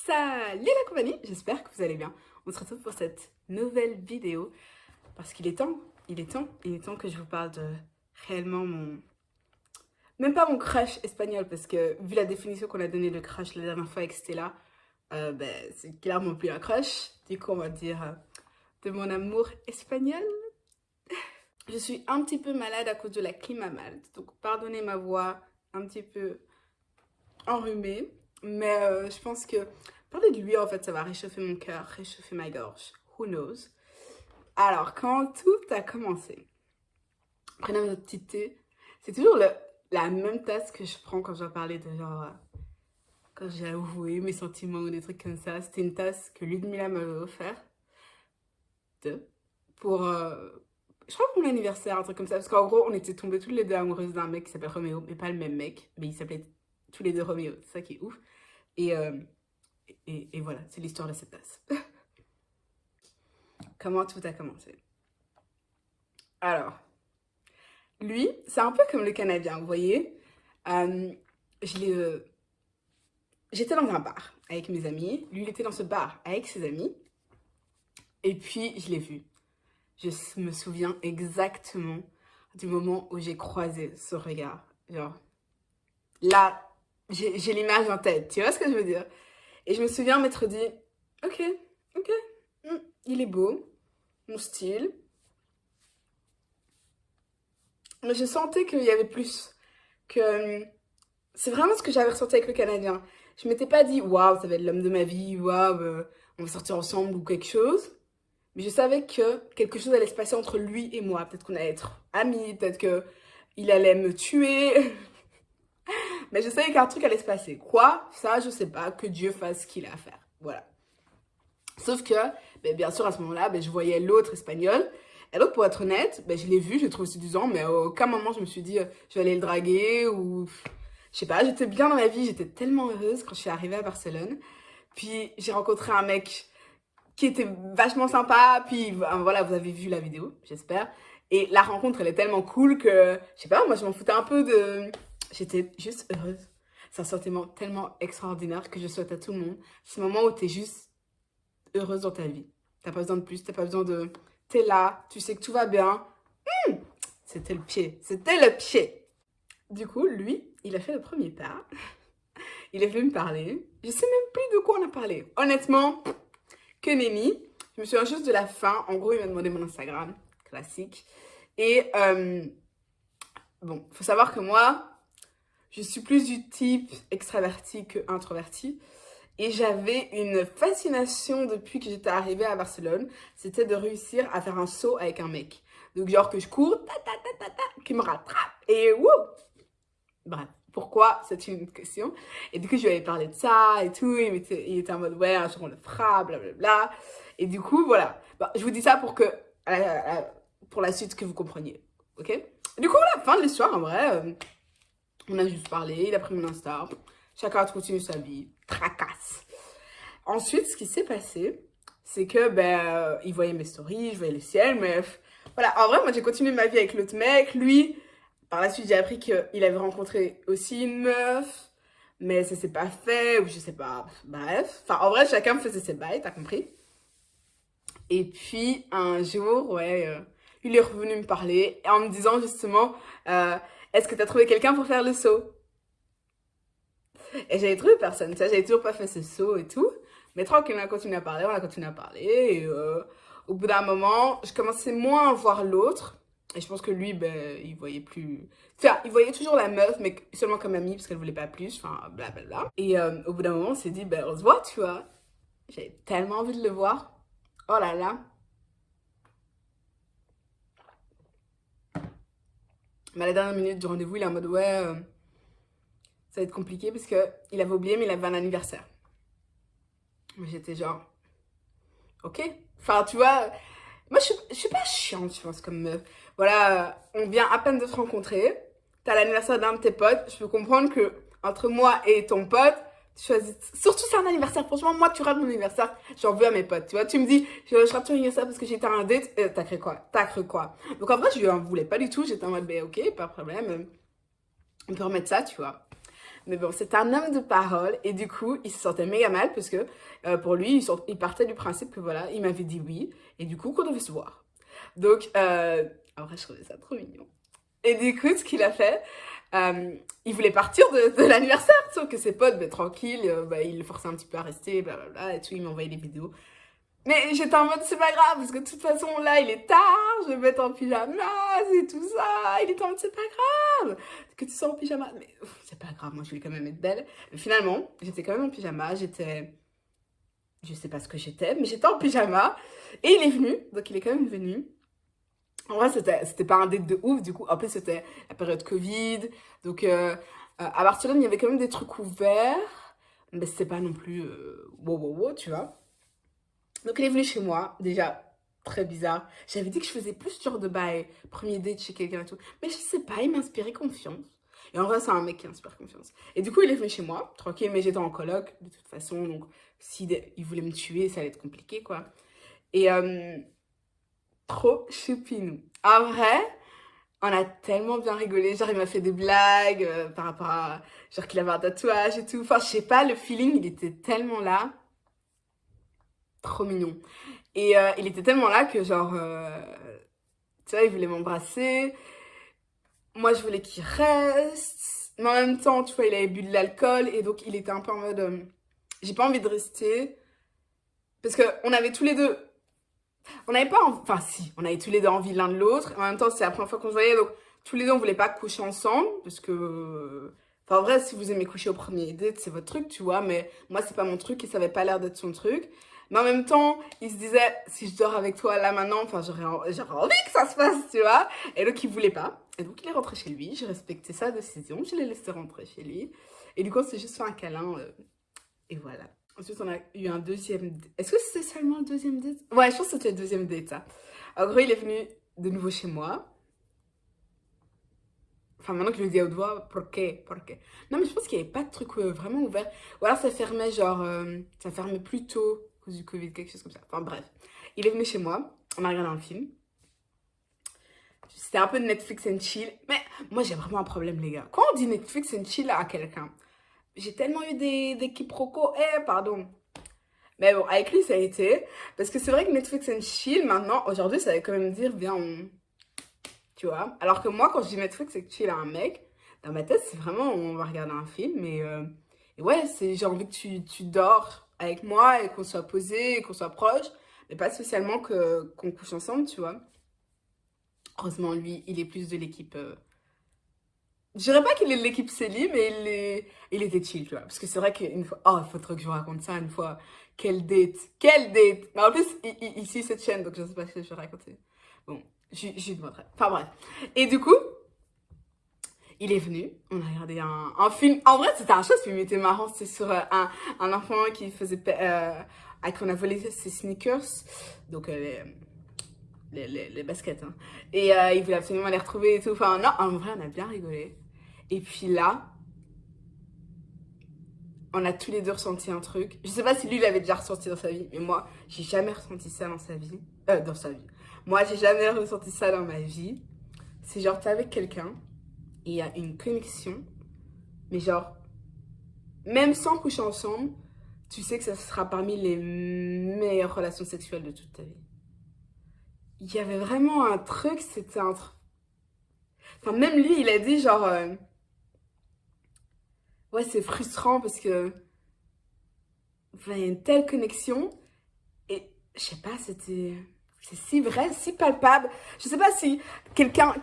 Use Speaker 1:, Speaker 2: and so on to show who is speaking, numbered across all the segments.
Speaker 1: Salut la compagnie, j'espère que vous allez bien. On se retrouve pour cette nouvelle vidéo parce qu'il est temps, il est temps que je vous parle de réellement mon... Même pas mon crush espagnol parce que vu la définition qu'on a donnée de crush la dernière fois avec Stella, c'est clairement plus un crush. Du coup on va dire de mon amour espagnol. Je suis un petit peu malade à cause de la clim à Malte, donc pardonnez ma voix un petit peu enrhumée. Mais je pense que parler de lui, en fait, ça va réchauffer mon cœur, réchauffer ma gorge. Who knows? Alors, quand tout a commencé, prenez votre petit thé. C'est toujours la même tasse que je prends quand je dois parler de genre... quand j'ai avoué mes sentiments ou des trucs comme ça. C'était une tasse que Ludmilla m'avait offerte. Pour... je crois pour mon anniversaire, un truc comme ça. Parce qu'en gros, on était tombés toutes les deux amoureuses d'un mec qui s'appelle Roméo. Mais pas le même mec. Mais il s'appelait tous les deux Roméo. C'est ça qui est ouf. Et voilà, c'est l'histoire de cette tasse. Comment tout a commencé? Alors, lui, c'est un peu comme le Canadien, vous voyez. Euh, J'étais dans un bar avec mes amis. Lui, il était dans ce bar avec ses amis. Et puis, je l'ai vu. Je me souviens exactement du moment où j'ai croisé ce regard. Genre, là, j'ai l'image en tête. Tu vois ce que je veux dire? Et je me souviens m'être dit, ok, il est beau, mon style. Mais je sentais qu'il y avait plus. Que c'est vraiment ce que j'avais ressenti avec le Canadien. Je m'étais pas dit, waouh, ça va être l'homme de ma vie, waouh, on va sortir ensemble ou quelque chose. Mais je savais que quelque chose allait se passer entre lui et moi. Peut-être qu'on allait être amis, peut-être qu'il allait me tuer. Mais je savais qu'un truc allait se passer. Quoi? Ça, je sais pas. Que Dieu fasse ce qu'il a à faire. Voilà. Sauf que, bien sûr, à ce moment-là, je voyais l'autre espagnol. Et donc, pour être honnête, je l'ai vu, j'ai trouvé séduisant, mais à aucun moment je me suis dit, je vais aller le draguer ou... Je sais pas, j'étais bien dans ma vie, j'étais tellement heureuse quand je suis arrivée à Barcelone. Puis, j'ai rencontré un mec qui était vachement sympa. Puis, voilà, vous avez vu la vidéo, j'espère. Et la rencontre, elle est tellement cool que, je sais pas, moi, je m'en foutais un peu de... J'étais juste heureuse. C'est un sentiment tellement extraordinaire que je souhaite à tout le monde. Ce moment où t'es juste heureuse dans ta vie. T'as pas besoin de plus, t'as pas besoin de... T'es là, tu sais que tout va bien. C'était le pied, c'était le pied. Du coup, lui, il a fait le premier pas. Il est venu me parler. Je sais même plus de quoi on a parlé. Honnêtement, que nenni. Je me souviens juste de la fin. En gros, il m'a demandé mon Instagram, classique. Et bon, faut savoir que moi, je suis plus du type extraverti que introverti. Et j'avais une fascination depuis que j'étais arrivée à Barcelone. C'était de réussir à faire un saut avec un mec. Donc genre que je cours, qu'il me rattrape. Et wouh! Bref, pourquoi? C'est une question. Et du coup, je lui avais parlé de ça et tout. Il était en mode, ouais, un jour on le fera, blablabla. Et du coup, voilà. Bon, je vous dis ça pour que, pour la suite, que vous compreniez. Ok? Du coup, à la fin de l'histoire, en vrai, on a juste parlé. Il a pris mon Insta. Chacun a continué sa vie. Tracasse. Ensuite, ce qui s'est passé, c'est que, il voyait mes stories, je voyais les siennes, mais voilà. En vrai, moi, j'ai continué ma vie avec l'autre mec. Lui, par la suite, j'ai appris qu'il avait rencontré aussi une meuf, mais ça s'est pas fait, ou je sais pas. Bref. Enfin, en vrai, chacun faisait ses bails, t'as compris? Et puis, un jour, ouais, il est revenu me parler en me disant justement, est-ce que t'as trouvé quelqu'un pour faire le saut? Et j'avais trouvé personne, ça, j'avais toujours pas fait ce saut et tout. Mais tranquille, on a continué à parler, Et au bout d'un moment, je commençais moins à voir l'autre. Et je pense que lui, il voyait plus... Enfin, il voyait toujours la meuf, mais seulement comme amie, parce qu'elle voulait pas plus, enfin, blablabla. Et au bout d'un moment, on s'est dit, on se voit, tu vois. J'avais tellement envie de le voir. Oh là là. Mais à la dernière minute du rendez-vous, il est en mode, ouais, ça va être compliqué, parce qu'il avait oublié, mais il avait un anniversaire. Mais j'étais genre, ok. Enfin, tu vois, moi, je suis pas chiante, je pense, comme meuf. Voilà, on vient à peine de se rencontrer. T'as l'anniversaire d'un de tes potes. Je peux comprendre que entre moi et ton pote, tu choisis... Surtout, c'est un anniversaire. Franchement, moi, tu rates mon anniversaire. J'en veux à mes potes, tu vois. Tu me dis, je rate ton anniversaire parce que j'étais à un date. T'as cru quoi? T'as cru quoi? Donc, en vrai, je lui en voulais pas du tout. J'étais en mode, ok, pas de problème. On peut remettre ça, tu vois. Mais bon, c'est un homme de parole et du coup, il se sentait méga mal parce que pour lui, il partait du principe que voilà, il m'avait dit oui et du coup, qu'on devait se voir. Donc, en vrai, je trouvais ça trop mignon. Et du coup, ce qu'il a fait, il voulait partir de l'anniversaire, sauf que ses potes, bah, tranquille, bah, il le forçait un petit peu à rester, blablabla, et tout, il m'envoyait des vidéos. Mais j'étais en mode, c'est pas grave, parce que de toute façon, là, il est tard, je vais me mettre en pyjama, c'est tout ça. Il est en mode, c'est pas grave, que tu sois en pyjama. Mais c'est pas grave, moi, je voulais quand même être belle. Mais finalement, j'étais quand même en pyjama, je sais pas ce que j'étais, mais j'étais en pyjama. Et il est venu, donc il est quand même venu. En vrai, c'était pas un date de ouf, du coup. En plus, c'était la période Covid. Donc, à Barcelone, il y avait quand même des trucs ouverts. Mais c'était pas non plus wow, wow, wow, tu vois. Donc, il est venu chez moi. Déjà, très bizarre. J'avais dit que je faisais plus genre de bail, premier date chez quelqu'un et tout. Mais je sais pas, il m'inspirait confiance. Et en vrai, c'est un mec qui inspire confiance. Et du coup, il est venu chez moi, tranquille, mais j'étais en coloc, de toute façon. Donc, il voulait me tuer, ça allait être compliqué, quoi. Et trop choupinou. En vrai, on a tellement bien rigolé. Genre, il m'a fait des blagues par rapport à... Genre, qu'il avait un tatouage et tout. Enfin, je sais pas, le feeling, il était tellement là. Trop mignon. Et il était tellement là que, genre... tu vois, il voulait m'embrasser. Moi, je voulais qu'il reste. Mais en même temps, tu vois, il avait bu de l'alcool. Et donc, il était un peu en mode... j'ai pas envie de rester. Parce qu'on avait tous les deux... On n'avait pas... Enfin, si. On avait tous les deux envie l'un de l'autre. En même temps, c'est la première fois qu'on se voyait. Donc, tous les deux, on voulait pas coucher ensemble. Parce que... Enfin, en vrai, si vous aimez coucher au premier date, c'est votre truc, tu vois. Mais moi, c'est pas mon truc et ça avait pas l'air d'être son truc. Mais en même temps, il se disait, si je dors avec toi là maintenant, enfin, j'aurais envie que ça se passe, tu vois. Et donc, il voulait pas. Et donc, il est rentré chez lui. J'ai respecté sa décision. Je l'ai laissé rentrer chez lui. Et du coup, on s'est juste fait un câlin. Et voilà. Ensuite, on a eu un deuxième... Est-ce que c'était seulement le deuxième date? Ouais, je pense que c'était le deuxième date, ça. En gros, il est venu de nouveau chez moi. Enfin, maintenant que je le dis à haute voix, pourquoi? Non, mais je pense qu'il n'y avait pas de truc vraiment ouvert. Ou alors, ça fermait, genre... ça fermait plus tôt à cause du Covid, quelque chose comme ça. Enfin, bref. Il est venu chez moi. On a regardé un film. C'était un peu de Netflix and chill. Mais moi, j'ai vraiment un problème, les gars. Quand on dit Netflix and chill à quelqu'un, j'ai tellement eu des quiproquos. Pardon. Mais bon, avec lui, ça a été. Parce que c'est vrai que Netflix and chill, maintenant, aujourd'hui, ça va quand même dire, viens, on... Tu vois. Alors que moi, quand je dis Netflix et que chill à un mec, dans ma tête, c'est vraiment, on va regarder un film. Et ouais, j'ai envie que tu dors avec moi et qu'on soit posé, et qu'on soit proche. Mais pas spécialement qu'on couche ensemble, tu vois. Heureusement, lui, il est plus de l'équipe... Je dirais pas qu'il est de l'équipe Célie, mais il était chill, tu vois. Parce que c'est vrai qu'une fois... Oh, il faut trop que je vous raconte ça une fois. Quelle date! Quelle date! Mais en plus, il suit cette chaîne, donc je sais pas si je vais raconter. Bon, je demanderai. Enfin bref. Et du coup, il est venu. On a regardé un film. En vrai, c'était un chose, film était marrant. C'était sur un enfant qui faisait... à qui on a volé ses sneakers. Donc, les baskets. Hein. Et il voulait absolument les retrouver et tout. Enfin, non, en vrai, on a bien rigolé. Et puis là, on a tous les deux ressenti un truc. Je sais pas si lui, il avait déjà ressenti dans sa vie, mais moi, j'ai jamais ressenti ça dans sa vie. Dans sa vie. Moi, j'ai jamais ressenti ça dans ma vie. C'est genre, t'es avec quelqu'un et il y a une connexion, mais genre, même sans coucher ensemble, tu sais que ça sera parmi les meilleures relations sexuelles de toute ta vie. Il y avait vraiment un truc, c'était un truc. Enfin, même lui, il a dit genre, ouais, c'est frustrant parce que enfin, il y a une telle connexion et je sais pas, c'est si vrai, si palpable. Je sais pas si quelqu'un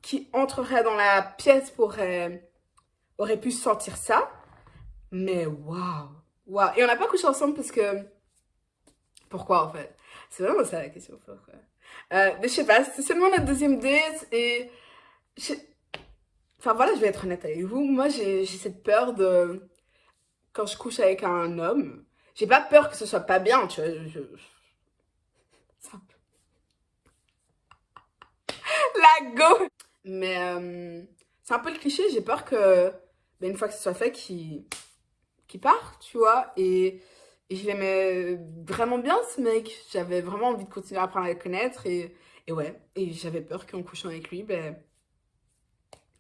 Speaker 1: qui entrerait dans la pièce aurait pu sentir ça, mais waouh, waouh. Et on n'a pas couché ensemble parce que pourquoi en fait? C'est vraiment ça la question. Pourquoi? Mais je sais pas, c'était seulement notre deuxième date et je- enfin voilà, je vais être honnête avec vous. Moi, j'ai cette peur de quand je couche avec un homme, j'ai pas peur que ce soit pas bien, tu vois. La go! Mais c'est un peu le cliché, j'ai peur que, ben, une fois que ce soit fait, qu'il parte, tu vois. Et je l'aimais vraiment bien, ce mec. J'avais vraiment envie de continuer à apprendre à le connaître. Et ouais, et j'avais peur qu'en couchant avec lui, ben,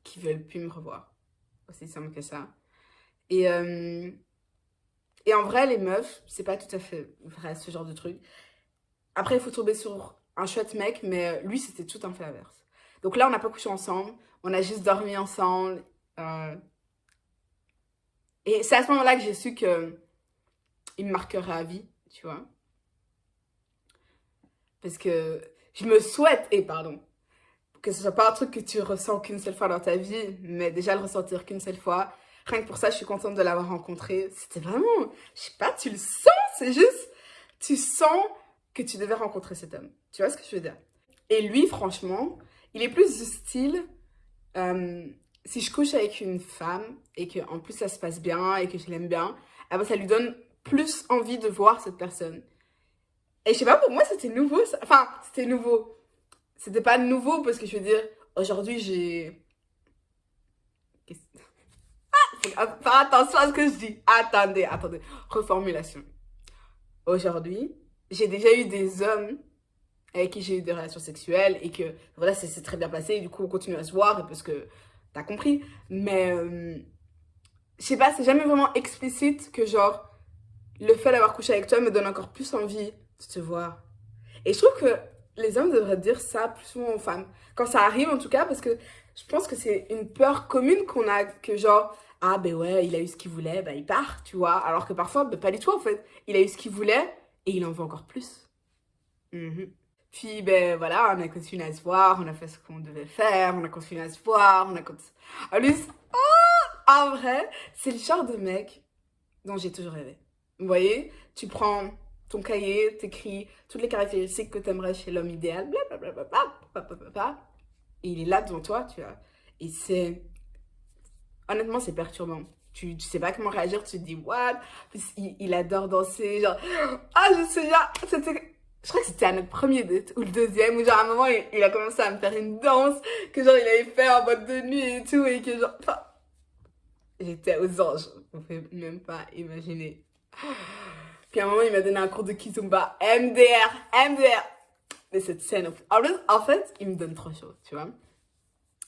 Speaker 1: qu'il veuille plus me revoir. aussi simple que ça. Et, euh, et en vrai, les meufs, c'est pas tout à fait vrai, ce genre de truc. Après, il faut tomber sur un chouette mec, mais lui, c'était tout un fait l'inverse. Donc là, on n'a pas couché ensemble, on a juste dormi ensemble. euh, et c'est à ce moment-là que j'ai su que il me marquerait à vie, tu vois. Parce que je me souhaite, et pardon, que ce soit pas un truc que tu ressens qu'une seule fois dans ta vie, mais déjà le ressentir qu'une seule fois. Rien que pour ça, je suis contente de l'avoir rencontré. C'était vraiment, je sais pas, tu le sens, c'est juste, tu sens que tu devais rencontrer cet homme. Tu vois ce que je veux dire? Et lui, franchement, il est plus du style, euh, si je couche avec une femme et que en plus ça se passe bien et que je l'aime bien, ah ben, ça lui donne plus envie de voir cette personne. Et je sais pas, pour moi, c'était nouveau. Enfin, c'était nouveau. C'était pas nouveau parce que je veux dire, aujourd'hui, j'ai. Faut faire attention à ce que je dis. Attendez, attendez. Reformulation. Aujourd'hui, j'ai déjà eu des hommes avec qui j'ai eu des relations sexuelles et que voilà, c'est très bien passé. Et du coup, on continue à se voir parce que t'as compris. Mais je sais pas, c'est jamais vraiment explicite que genre le fait d'avoir couché avec toi me donne encore plus envie de te voir. Et je trouve que les hommes devraient dire ça plus souvent aux femmes. Quand ça arrive, en tout cas, parce que je pense que c'est une peur commune qu'on a, que genre, ah ben ouais, il a eu ce qu'il voulait, ben il part, tu vois. Alors que parfois, ben pas du tout, en fait. Il a eu ce qu'il voulait et il en veut encore plus. Mhm. Puis, ben voilà, on a continué à se voir, on a fait ce qu'on devait faire, on a continué à se voir, on a continué. En plus, en vrai, c'est le genre de mec dont j'ai toujours rêvé. Vous voyez, tu prends ton cahier, t'écris toutes les caractéristiques que t'aimerais chez l'homme idéal, blablabla, blablabla, et il est là devant toi, tu vois. Et c'est, honnêtement, c'est perturbant. Tu sais pas comment réagir, tu te dis, what? Puis il adore danser, genre, ah, je sais bien, c'était, je crois que c'était à notre premier date, ou le deuxième, où genre, à un moment, il a commencé à me faire une danse, que genre, il avait fait en boîte de nuit et tout, et que genre, enfin, j'étais aux anges, vous pouvez même pas imaginer. Puis à un moment, il m'a donné un cours de kizomba. MDR, MDR. Mais cette scène, en fait, il me donne trop chaud, tu vois.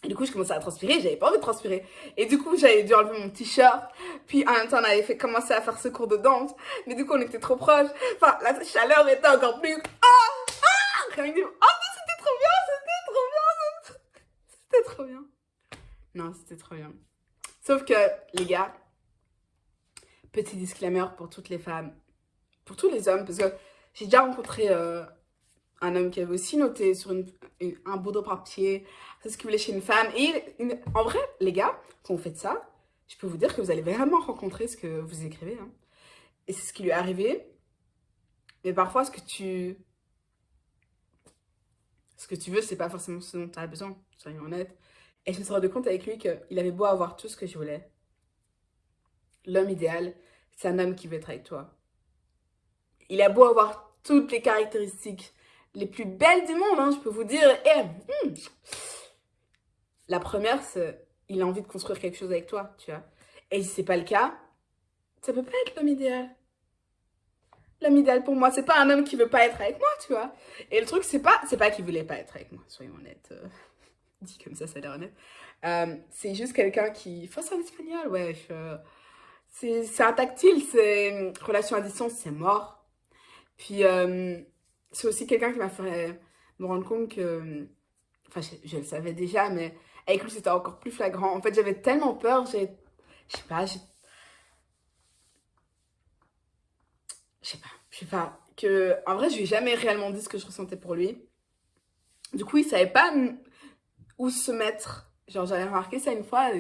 Speaker 1: Et du coup, je commençais à transpirer, j'avais pas envie de transpirer. Et du coup, j'avais dû enlever mon t-shirt. Puis en même temps, on avait fait commencer à faire ce cours de danse. Mais du coup, on était trop proches. Enfin, la chaleur était encore plus. Quand il dit, oh, mais c'était trop bien, c'était trop bien, c'était trop bien. Non, c'était trop bien. Sauf que, les gars, petit disclaimer pour toutes les femmes, pour tous les hommes, parce que j'ai déjà rencontré un homme qui avait aussi noté sur un bout de papier c'est ce qu'il voulait chez une femme. Et en vrai, les gars, quand vous faites ça, je peux vous dire que vous allez vraiment rencontrer ce que vous écrivez. Hein. Et c'est ce qui lui est arrivé. Mais parfois, ce que tu veux, c'est pas forcément ce dont tu as besoin, soyons honnêtes. Et je me suis rendu compte avec lui qu'il avait beau avoir tout ce que je voulais. L'homme idéal, c'est un homme qui veut être avec toi. Il a beau avoir toutes les caractéristiques les plus belles du monde, hein, je peux vous dire. Et la première, c'est il a envie de construire quelque chose avec toi, tu vois. Et si c'est pas le cas, ça peut pas être l'homme idéal. L'homme idéal pour moi, c'est pas un homme qui veut pas être avec moi, tu vois. Et le truc, c'est pas qu'il voulait pas être avec moi, soyons honnêtes. Dit comme ça a l'air honnête. C'est juste quelqu'un qui. Enfin, c'est en espagnol, ouais. C'est un tactile, c'est. Relation à distance, c'est mort. Puis, c'est aussi quelqu'un qui m'a fait me rendre compte que. Enfin, je le savais déjà, mais avec lui, c'était encore plus flagrant. En fait, j'avais tellement peur, je sais pas, je sais pas, que. En vrai, je lui ai jamais réellement dit ce que je ressentais pour lui. Du coup, il savait pas où se mettre. Genre, j'avais remarqué ça une fois,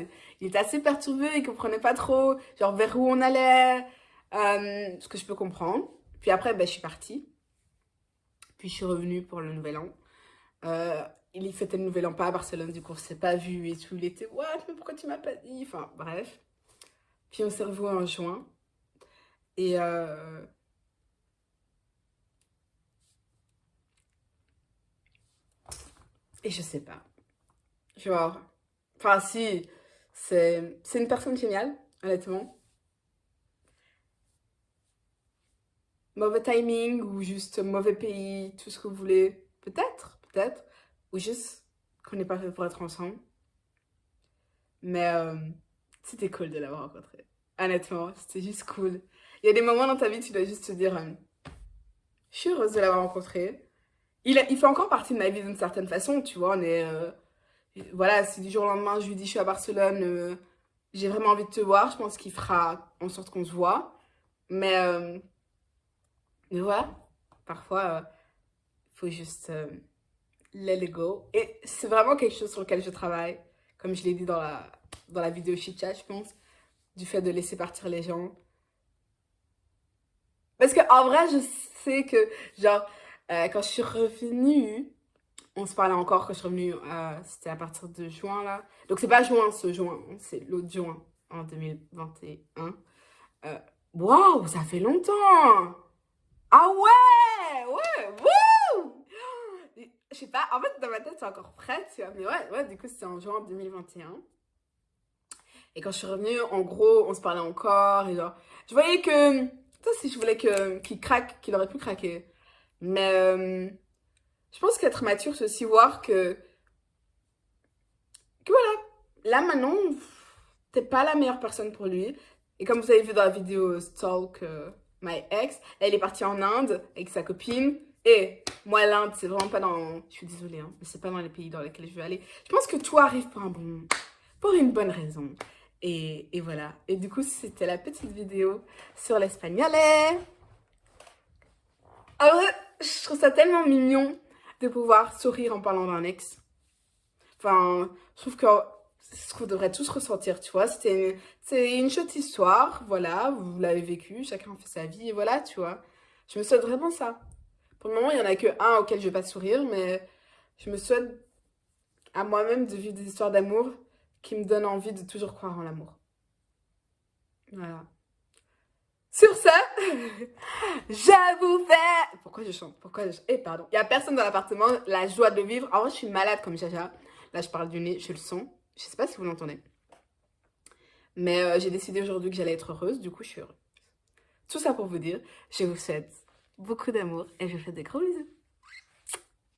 Speaker 1: il était assez perturbé, il comprenait pas trop, genre, vers où on allait, ce que je peux comprendre. Puis après, ben, je suis partie. Puis je suis revenue pour le nouvel an. Euh, il fêtait le nouvel an pas à Barcelone, du coup on s'est pas vu et tout. Il était, what, mais pourquoi tu m'as pas dit? Enfin, bref. Puis on s'est revus en juin. Et, et je sais pas. Genre, enfin, si, c'est une personne géniale, honnêtement. Mauvais timing ou juste mauvais pays, tout ce que vous voulez. Peut-être, peut-être. Ou juste qu'on n'est pas fait pour être ensemble. Mais C'était cool de l'avoir rencontré. Honnêtement, c'était juste cool. Il y a des moments dans ta vie, tu dois juste te dire, je suis heureuse de l'avoir rencontré. Il fait encore partie de ma vie d'une certaine façon, tu vois. On est, voilà, si du jour au lendemain, je lui dis, je suis à Barcelone, j'ai vraiment envie de te voir, je pense qu'il fera en sorte qu'on se voit. Mais, euh, mais voilà, parfois, il faut juste let it go. Et c'est vraiment quelque chose sur lequel je travaille, comme je l'ai dit dans la vidéo chit chat, je pense, du fait de laisser partir les gens. Parce qu'en vrai, je sais que, genre, quand je suis revenue, on se parlait encore quand je suis revenue, c'était à partir de juin, là. Donc, c'est pas juin, ce juin, c'est l'autre juin, en 2021. Euh, Waouh, ça fait longtemps! Ah ouais! Ouais! Wouh! Je sais pas, en fait, dans ma tête, c'est encore prêt, tu vois. Mais ouais, du coup, c'était en juin 2021. Et quand je suis revenue, en gros, on se parlait encore. Et genre, je voyais que, toi, si je voulais qu'il craque, qu'il aurait pu craquer. Mais je pense qu'être mature, c'est aussi voir que voilà, là maintenant, t'es pas la meilleure personne pour lui. Et comme vous avez vu dans la vidéo Stalk My Ex, elle est partie en Inde avec sa copine. Et moi, l'Inde, c'est vraiment pas dans. Je suis désolée, hein, mais c'est pas dans les pays dans lesquels je veux aller. Je pense que tout arrive pour une bonne raison. Et voilà. Et du coup, c'était la petite vidéo sur l'espagnolais. En vrai, je trouve ça tellement mignon de pouvoir sourire en parlant d'un ex. Enfin, je trouve que c'est ce qu'on devrait tous ressentir, tu vois. C'est une chouette histoire, voilà, vous l'avez vécu, chacun fait sa vie, et voilà, tu vois. Je me souhaite vraiment ça. Pour le moment, il n'y en a que un auquel je vais pas sourire, mais je me souhaite à moi-même de vivre des histoires d'amour qui me donnent envie de toujours croire en l'amour. Voilà. Sur ça, je vous fais... Pourquoi je chante? Eh, pardon. Il n'y a personne dans l'appartement, la joie de le vivre. En vrai, je suis malade comme Jaja. Là, je parle du nez, je le sens. Je sais pas si vous l'entendez. Mais j'ai décidé aujourd'hui que j'allais être heureuse, du coup, je suis heureuse. Tout ça pour vous dire, je vous souhaite beaucoup d'amour et je vous fais des gros bisous.